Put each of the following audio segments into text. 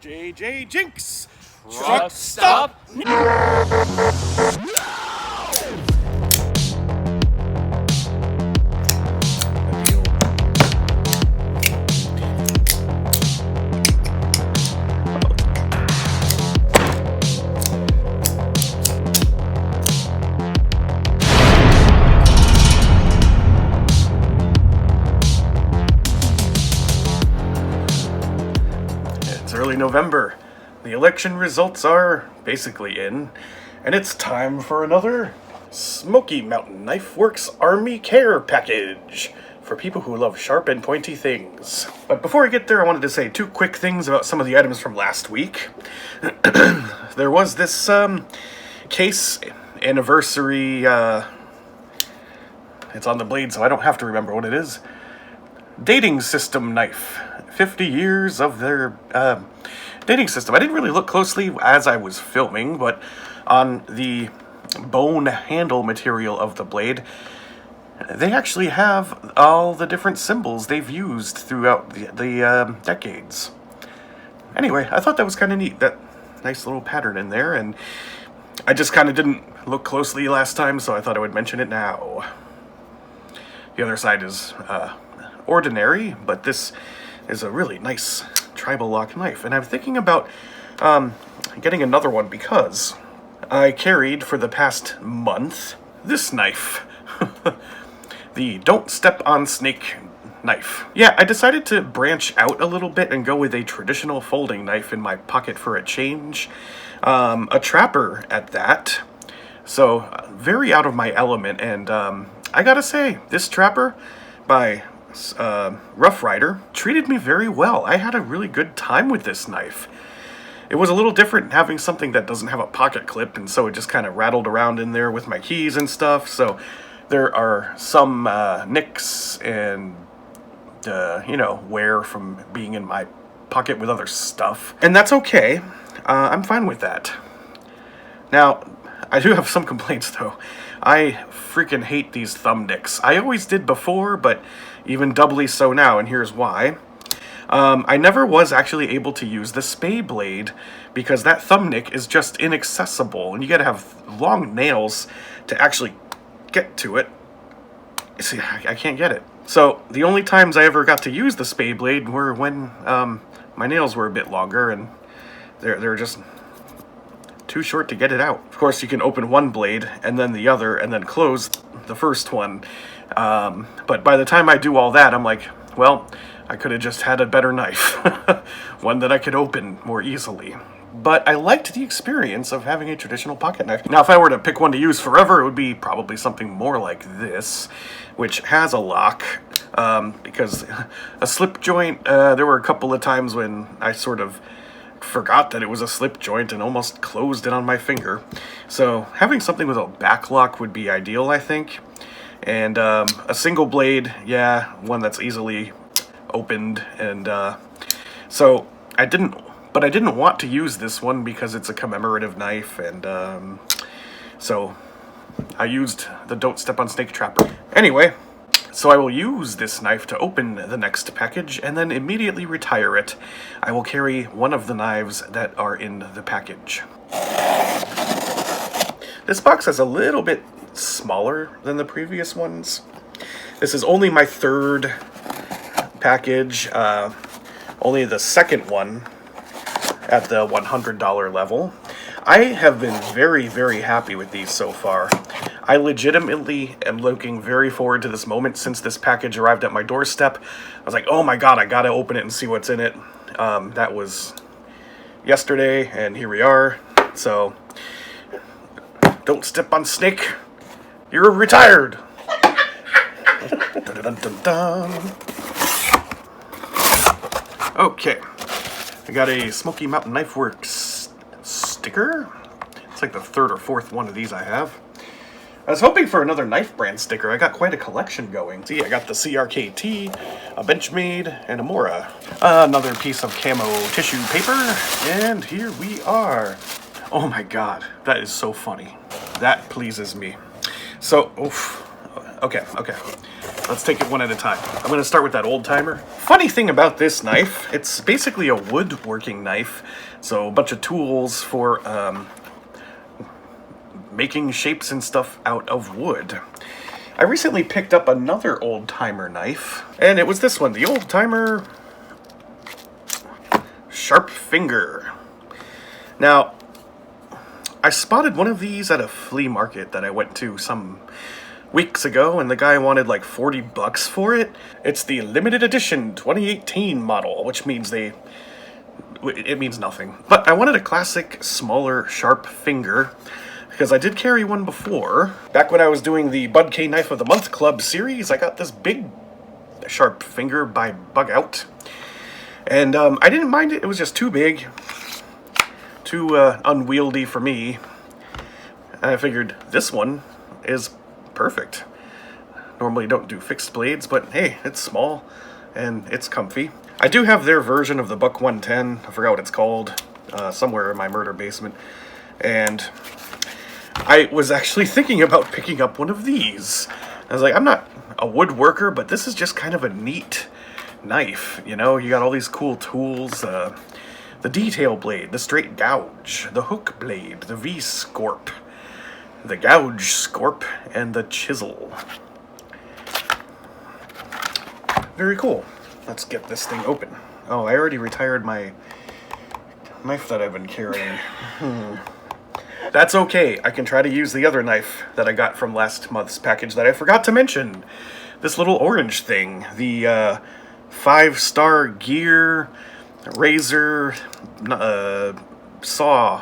JJ Jinx! Truck stop! It's early November. The election results are basically in, and it's time for another Smoky Mountain Knife Works Army Care package for people who love sharp and pointy things. But before I get there, I wanted to say two quick things about some of the items from last week. There was this case anniversary, it's on the blade so I don't have to remember what it is. Dating system knife. 50 years of their dating system. I didn't really look closely as I was filming, but on the bone handle material of the blade, they actually have all the different symbols they've used throughout the decades. Anyway, I thought that was kind of neat, that nice little pattern in there, and I just kind of didn't look closely last time, so I thought I would mention it now. The other side is ordinary, but this is a really nice tribal lock knife, and I'm thinking about getting another one because I carried for the past month this knife. The Don't Step on Snake knife. Yeah, I decided to branch out a little bit and go with a traditional folding knife in my pocket for a change. A trapper at that. So, very out of my element, and I gotta say, this trapper by Rough Rider treated me very well. I had a really good time with this knife. It was a little different having something that doesn't have a pocket clip, and so it just kind of rattled around in there with my keys and stuff. So there are some nicks and wear from being in my pocket with other stuff, and that's okay. I'm fine with that. Now, I do have some complaints though. I freaking hate these thumb nicks. I always did before, but even doubly so now, and here's why. I never was actually able to use the spay blade because that thumb nick is just inaccessible, and you gotta have long nails to actually get to it. See, I can't get it. So the only times I ever got to use the spay blade were when my nails were a bit longer, and they're just too short to get it out. Of course, you can open one blade and then the other and then close the first one. But by the time I do all that, I'm like, well, I could have just had a better knife. One that I could open more easily. But I liked the experience of having a traditional pocket knife. Now, if I were to pick one to use forever, it would be probably something more like this, which has a lock. Because a slip joint, there were a couple of times when I sort of forgot that it was a slip joint and almost closed it on my finger. So having something with a back lock would be ideal, I think. And a single blade, yeah, one that's easily opened. And so I didn't want to use this one because it's a commemorative knife, and so I used the Don't Step on Snake trapper. Anyway, so I will use this knife to open the next package and then immediately retire it. I will carry one of the knives that are in the package. This box is a little bit smaller than the previous ones. This is only my third package, only the second one at the $100 level. I have been very, very happy with these so far. I legitimately am looking very forward to this moment since this package arrived at my doorstep. I was like, oh my god, I gotta open it and see what's in it. That was yesterday, and here we are. So, don't step on Snake. You're retired. Dun, dun, dun, dun. Okay. I got a Smoky Mountain Knife Works sticker. It's like the third or fourth one of these I have. I was hoping for another knife brand sticker. I got quite a collection going. See, I got the CRKT, a Benchmade, and a Mora. Another piece of camo tissue paper, and here we are. Oh my god, that is so funny. That pleases me. So, oof. Okay. Let's take it one at a time. I'm going to start with that old timer. Funny thing about this knife, it's basically a woodworking knife. So a bunch of tools for making shapes and stuff out of wood. I recently picked up another old timer knife, and it was this one, the old timer Sharp Finger. Now, I spotted one of these at a flea market that I went to some weeks ago, and the guy wanted like $40 for it. It's the limited edition 2018 model, which means it means nothing. But I wanted a classic, smaller, sharp finger, because I did carry one before. Back when I was doing the Bud K Knife of the Month Club series, I got this big sharp finger by Bug Out. And I didn't mind it, it was just too big, too unwieldy for me. And I figured this one is perfect. Normally don't do fixed blades, but hey, it's small and it's comfy. I do have their version of the Buck 110, I forgot what it's called, somewhere in my murder basement. And I was actually thinking about picking up one of these. I was like, I'm not a woodworker, but this is just kind of a neat knife. You know, you got all these cool tools, the detail blade, the straight gouge, the hook blade, the V-scorp, the gouge scorp, and the chisel. Very cool. Let's get this thing open. Oh, I already retired my knife that I've been carrying. That's okay. I can try to use the other knife that I got from last month's package that I forgot to mention. This little orange thing. The 5-star gear razor saw,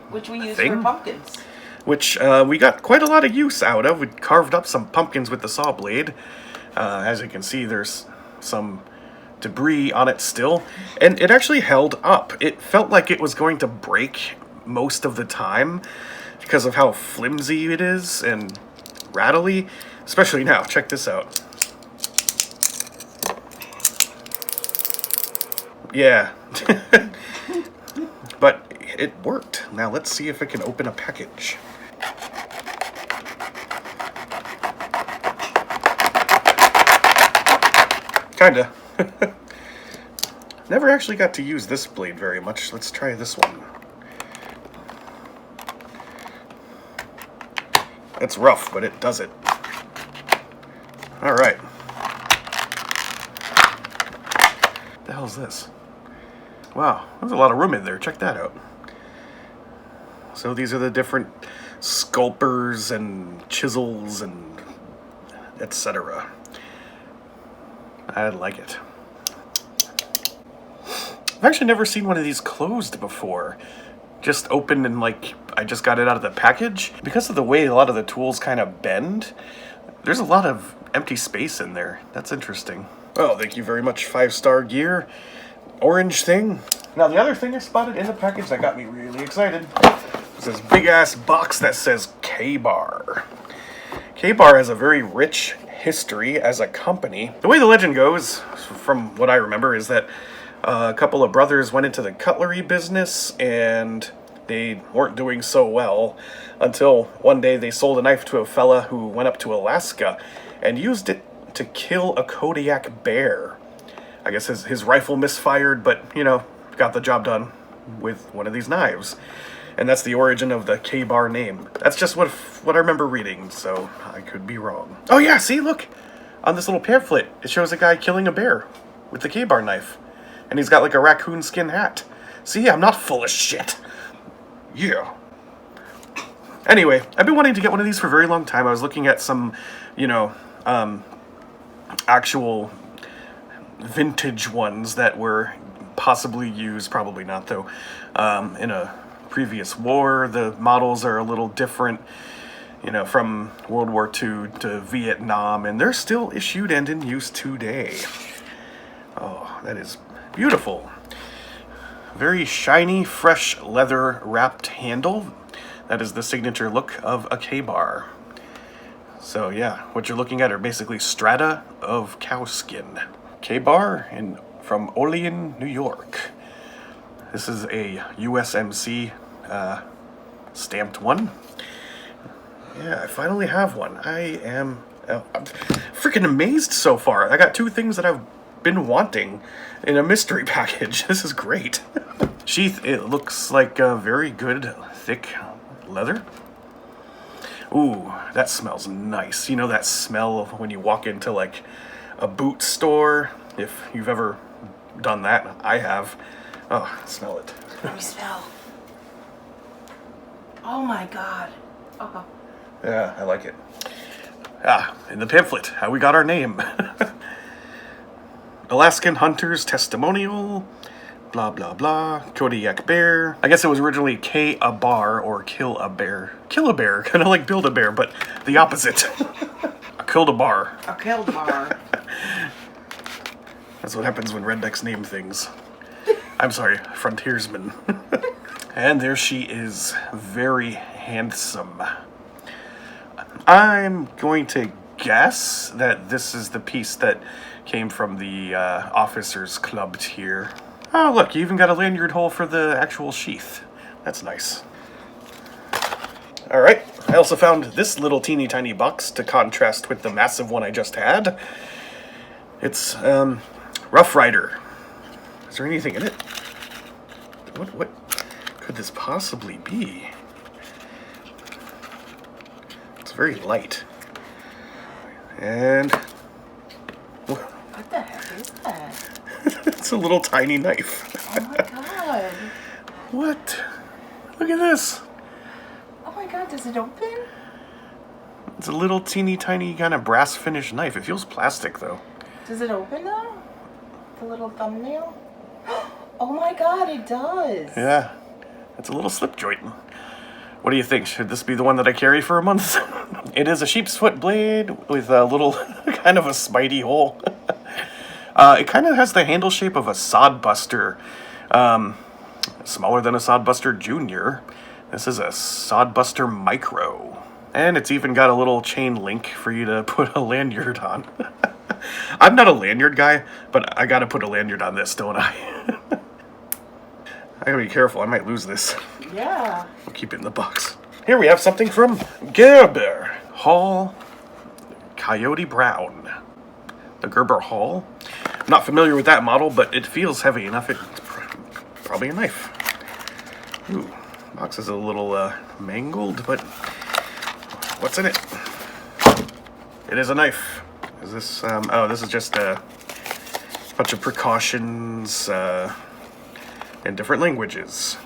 which we use for pumpkins, which we got quite a lot of use out of. We carved up some pumpkins with the saw blade. As you can see, there's some debris on it still, and it actually held up. It felt like it was going to break most of the time because of how flimsy it is and rattly, especially now. Check this out. Yeah. But it worked. Now let's see if it can open a package. Kinda. Never actually got to use this blade very much. Let's try this one. It's rough, but it does it. Alright. What the hell's this? Wow, there's a lot of room in there. Check that out. So these are the different sculpers and chisels and etc. I like it. I've actually never seen one of these closed before. Just open and like I just got it out of the package. Because of the way a lot of the tools kind of bend, there's a lot of empty space in there. That's interesting. Oh, thank you very much, 5-star gear. Orange thing. Now the other thing I spotted in the package that got me really excited was this big ass box that says KBar. KBar has a very rich history as a company. The way the legend goes, from what I remember, is that a couple of brothers went into the cutlery business and they weren't doing so well until one day they sold a knife to a fella who went up to Alaska and used it to kill a Kodiak bear. I guess his rifle misfired, but, you know, got the job done with one of these knives. And that's the origin of the KBar name. That's just what I remember reading, so I could be wrong. Oh yeah, see, look! On this little pamphlet, it shows a guy killing a bear with the KBar knife. And he's got like a raccoon skin hat. See, I'm not full of shit. Yeah. Anyway, I've been wanting to get one of these for a very long time. I was looking at some, you know, actual vintage ones that were possibly used, probably not though, in a previous war. The models are a little different, you know, from World War II to Vietnam, and they're still issued and in use today. Oh, that is beautiful. Very shiny, fresh leather wrapped handle. That is the signature look of a KBar. So yeah, what you're looking at are basically strata of cow skin. KBar from Olean, New York. This is a USMC stamped one. Yeah, I finally have one. I am freaking amazed so far. I got 2 things that I've been wanting in a mystery package. This is great. Sheath, it looks like a very good, thick leather. Ooh, that smells nice. You know that smell of when you walk into like a boot store? If you've ever done that, I have. Oh, smell it. Let me smell. Oh my god. Oh. Yeah, I like it. Ah, in the pamphlet, how we got our name. Alaskan Hunter's Testimonial, blah, blah, blah, Kodiak Bear. I guess it was originally KBar or Kill a Bear. Kill a Bear, kind of like Build a Bear, but the opposite. A Killed-a-Bar. A KBar. That's what happens when rednecks name things. I'm sorry, frontiersmen. And there she is, very handsome. I'm going to guess that this is the piece that came from the Officers Club tier. Oh, look, you even got a lanyard hole for the actual sheath. That's nice. Alright, I also found this little teeny tiny box to contrast with the massive one I just had. It's, Rough Rider. Is there anything in it? What could this possibly be? It's very light. And... What the heck is that? It's a little tiny knife. Oh my god. What? Look at this. Oh my god, does it open? It's a little teeny tiny kind of brass finish knife. It feels plastic though. Does it open though? The little thumbnail? Oh my god, it does. Yeah. It's a little slip joint. What do you think? Should this be the one that I carry for a month? It is a sheep's foot blade with a little kind of a spidey hole. It kind of has the handle shape of a Sodbuster. Smaller than a Sodbuster Junior. This is a Sodbuster Micro. And it's even got a little chain link for you to put a lanyard on. I'm not a lanyard guy, but I gotta put a lanyard on this, don't I? I gotta be careful, I might lose this. Yeah. We'll keep it in the box. Here we have something from Gerber Hall Coyote Brown. The Gerber Hall. I'm not familiar with that model, but it feels heavy enough. It's probably a knife. Ooh, box is a little mangled, but what's in it? It is a knife. Is this, oh, this is just a bunch of precautions in different languages.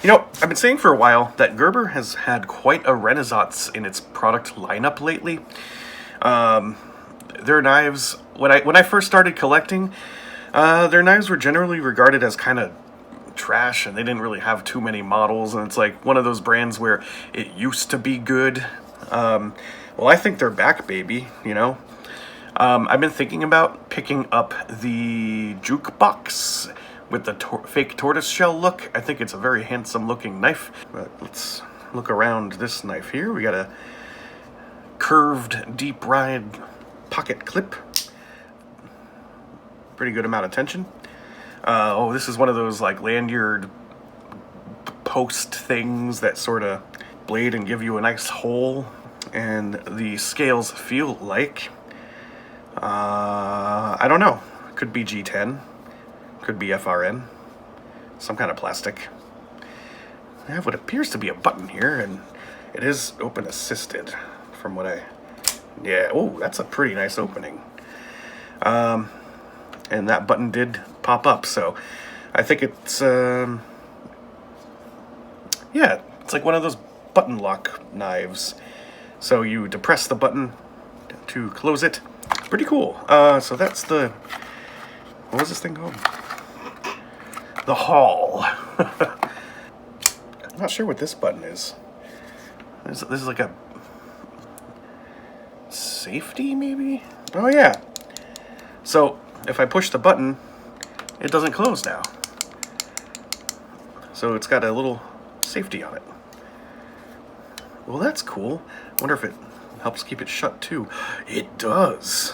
You know, I've been saying for a while that Gerber has had quite a renaissance in its product lineup lately. Their knives, when I first started collecting, their knives were generally regarded as kind of trash, and they didn't really have too many models, and it's like one of those brands where it used to be good. Well, I think they're back, baby, you know? I've been thinking about picking up the Jukebox with the fake tortoiseshell look. I think it's a very handsome looking knife. But let's look around this knife here. We got a curved deep ride pocket clip. Pretty good amount of tension. Oh, this is one of those like lanyard post things that sort of blade and give you a nice hole. And the scales feel like, I don't know, could be G10. Could be FRN, some kind of plastic. I have what appears to be a button here, and it is open assisted from what yeah, oh, that's a pretty nice opening. And that button did pop up, so I think it's, yeah, it's like one of those button lock knives. So you depress the button to close it. Pretty cool. So that's the, what was this thing called? The Hall. I'm not sure what this button is. This is like a safety, maybe? Oh, yeah. So, if I push the button, it doesn't close now. So it's got a little safety on it. Well, that's cool. Wonder if it helps keep it shut, too. It does.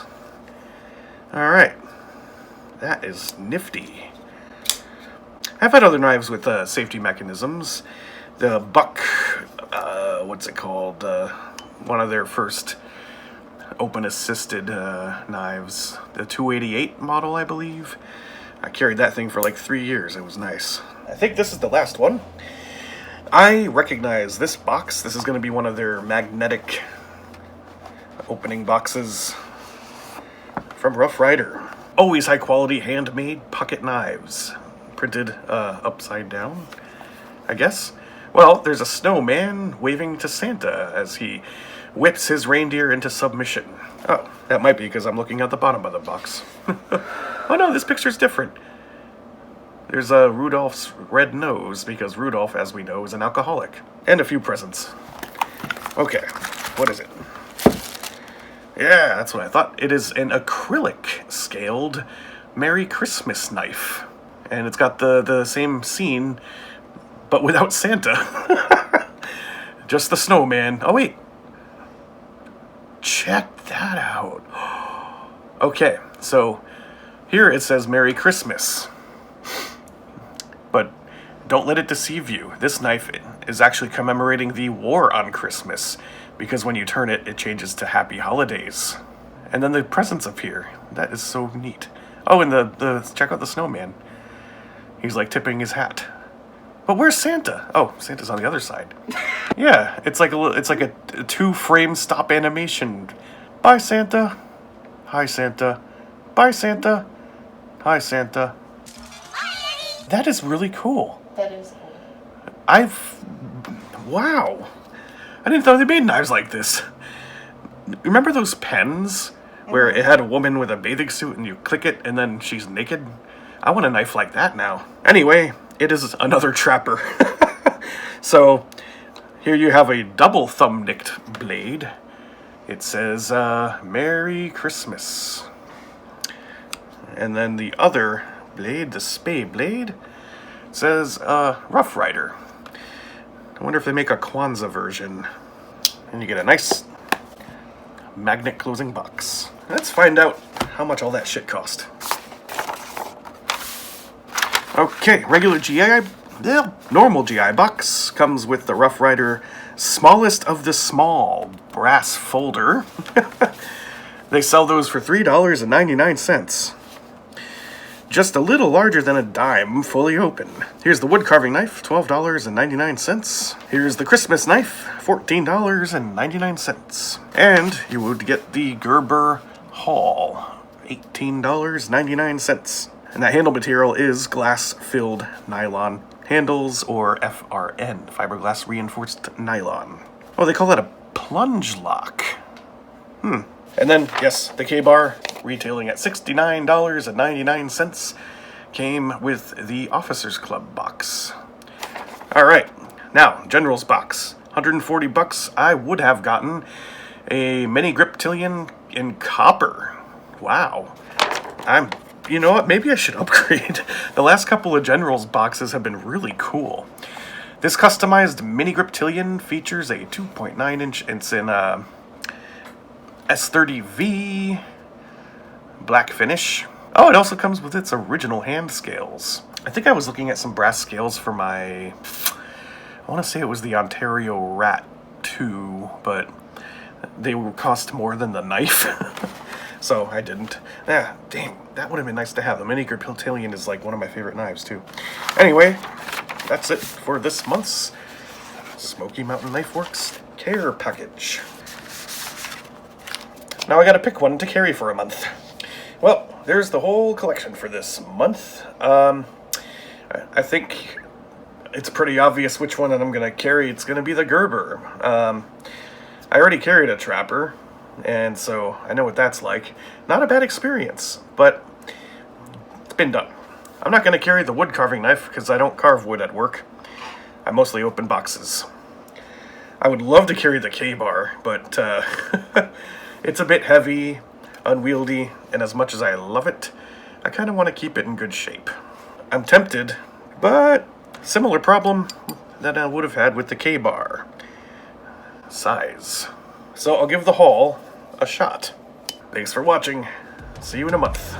All right. That is nifty. I've had other knives with safety mechanisms. The Buck, what's it called? One of their first open assisted knives. The 288 model, I believe. I carried that thing for like 3 years. It was nice. I think this is the last one. I recognize this box. This is going to be one of their magnetic opening boxes from Rough Rider. Always high quality handmade pocket knives. Printed upside down, I guess. Well, there's a snowman waving to Santa as he whips his reindeer into submission. Oh, that might be because I'm looking at the bottom of the box. Oh no, this picture's different. There's Rudolph's red nose, because Rudolph, as we know, is an alcoholic. And a few presents. Okay, what is it? Yeah, that's what I thought. It is an acrylic scaled Merry Christmas knife. And it's got the same scene, but without Santa. Just the snowman. Oh, wait. Check that out. Okay, so here it says Merry Christmas. But don't let it deceive you. This knife is actually commemorating the war on Christmas, because when you turn it, it changes to Happy Holidays. And then the presents appear. That is so neat. Oh, and the check out the snowman. He's like tipping his hat. But where's Santa? Oh, Santa's on the other side. Yeah, it's like a 2-frame stop animation. Bye, Santa. Hi, Santa. Bye, Santa. Hi, Santa. That is really cool. That is cool. Wow. I didn't know they made knives like this. Remember those pens where it had a woman with a bathing suit and you click it and then she's naked? I want a knife like that now. Anyway, it is another trapper. So, here you have a double thumb-nicked blade. It says, Merry Christmas. And then the other blade, the spay blade, says, Rough Rider. I wonder if they make a Kwanzaa version. And you get a nice magnet closing box. Let's find out how much all that shit cost. Okay, regular normal GI box comes with the Rough Rider smallest of the small brass folder. They sell those for $3.99. Just a little larger than a dime, fully open. Here's the wood carving knife, $12.99. Here's the Christmas knife, $14.99. And you would get the Gerber Hall, $18.99. And that handle material is glass-filled nylon handles, or FRN, fiberglass reinforced nylon. Oh, they call that a plunge lock. And then, yes, the KBar, retailing at $69.99, came with the Officers Club box. All right, now, General's box, $140. I would have gotten a mini griptilian in copper. Wow. You know what, maybe I should upgrade. The last couple of General's boxes have been really cool. This customized mini griptilian features a 2.9 inch, it's in S30V black finish. Oh, it also comes with its original hand scales. I think I was looking at some brass scales for I want to say it was the Ontario Rat 2, but they would cost more than the knife. So I didn't. Yeah, dang, that would have been nice to have. The mini griptilian is like one of my favorite knives too. Anyway, that's it for this month's Smoky Mountain Knife Works care package. Now I gotta pick one to carry for a month. Well, there's the whole collection for this month. I think it's pretty obvious which one I'm gonna carry. It's gonna be the Gerber. I already carried a trapper, and so I know what that's like. Not a bad experience, but it's been done. I'm not gonna carry the wood carving knife because I don't carve wood at work. I mostly open boxes. I would love to carry the KBar, but it's a bit heavy, unwieldy, and as much as I love it, I kind of want to keep it in good shape. I'm tempted, but similar problem that I would have had with the KBar. Size. So I'll give the haul a shot. Thanks for watching. See you in a month.